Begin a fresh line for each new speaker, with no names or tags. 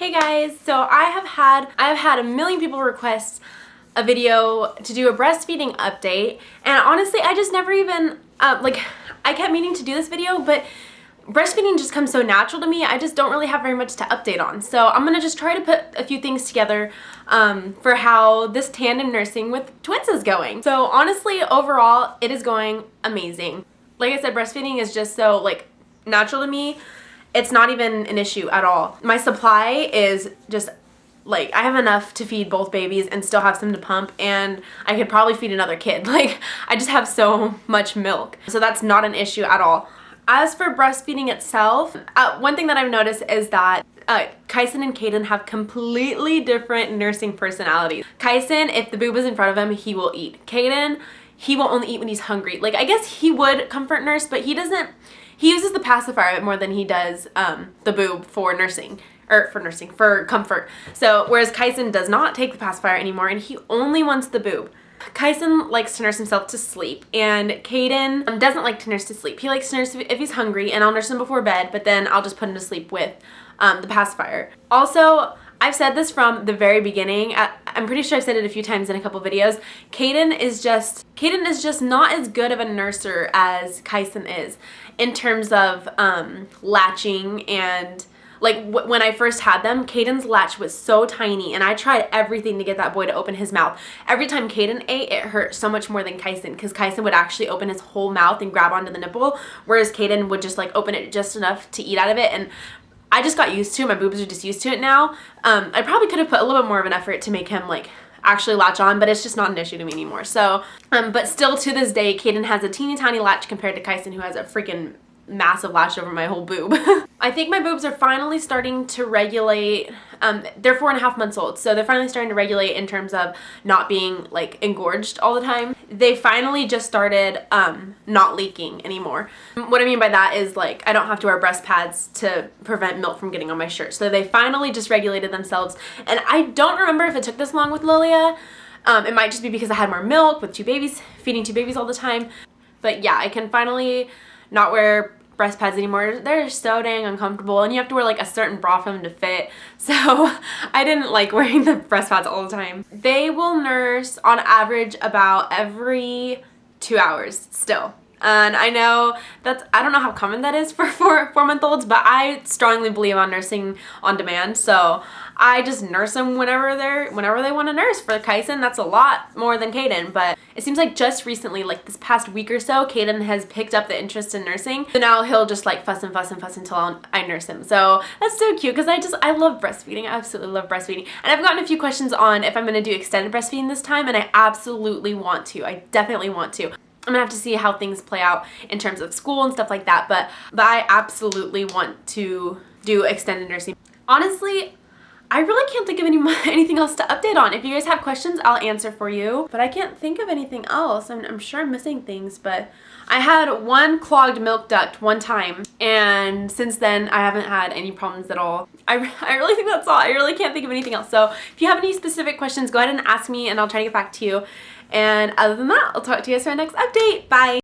Hey guys, so I have had a million people request a video to do a breastfeeding update, and honestly I just never even I kept meaning to do this video, but breastfeeding just comes so natural to me. I just don't really have very much to update on. So I'm gonna just try to put a few things together for how this tandem nursing with twins is going. So honestly, overall, it is going amazing. Like I said, breastfeeding is just so natural to me. It's not even an issue at all. My supply is just I have enough to feed both babies and still have some to pump, and I could probably feed another kid. I just have so much milk. So that's not an issue at all. As for breastfeeding itself, one thing that I've noticed is that Kyson and Kaden have completely different nursing personalities. Kyson, if the boob is in front of him, he will eat. Kaden, he will only eat when he's hungry. I guess he would comfort nurse, but he doesn't. He uses the pacifier a bit more than he does the boob for nursing. For comfort. So whereas Kyson does not take the pacifier anymore, and he only wants the boob. Kyson likes to nurse himself to sleep, and Kaden doesn't like to nurse to sleep. He likes to nurse if he's hungry, and I'll nurse him before bed, but then I'll just put him to sleep with the pacifier. Also, I've said this from the very beginning. I'm pretty sure I've said it a few times in a couple videos. Kaden is just not as good of a nurser as Kyson is in terms of latching and when I first had them, Kaden's latch was so tiny, and I tried everything to get that boy to open his mouth. Every time Kaden ate, it hurt so much more than Kyson, because Kyson would actually open his whole mouth and grab onto the nipple, whereas Kaden would just open it just enough to eat out of it. And I just got used to it. My boobs are just used to it now. I probably could have put a little bit more of an effort to make him actually latch on, but it's just not an issue to me anymore. So, but still to this day, Kaden has a teeny tiny latch compared to Kyson, who has a freaking massive latch over my whole boob. I think my boobs are finally starting to regulate. They're 4.5 months old, so they're finally starting to regulate in terms of not being engorged all the time. They finally just started not leaking anymore. What I mean by that is I don't have to wear breast pads to prevent milk from getting on my shirt. So they finally just regulated themselves, and I don't remember if it took this long with Lilia. It might just be because I had more milk with 2 babies, feeding 2 babies all the time. But yeah, I can finally not wear breast pads anymore. They're so dang uncomfortable, and you have to wear a certain bra for them to fit. So I didn't like wearing the breast pads all the time. They will nurse on average about every 2 hours still. And I know I don't know how common that is for 4-month-olds, but I strongly believe on nursing on demand. So I just nurse them whenever they want to nurse. For Kyson, that's a lot more than Kaden, but it seems like just recently, this past week or so, Kaden has picked up the interest in nursing. So now he'll just fuss and fuss and fuss until I nurse him. So that's so cute, because I love breastfeeding. I absolutely love breastfeeding. And I've gotten a few questions on if I'm going to do extended breastfeeding this time, and I absolutely want to. I definitely want to. I'm gonna have to see how things play out in terms of school and stuff like that, but I absolutely want to do extended nursing. Honestly, I really can't think of anything else to update on. If you guys have questions, I'll answer for you, but I can't think of anything else. I'm sure I'm missing things, but I had one clogged milk duct one time, and since then I haven't had any problems at all. I really think that's all. I really can't think of anything else. So if you have any specific questions, go ahead and ask me, and I'll try to get back to you. And other than that, I'll talk to you guys for my next update. Bye!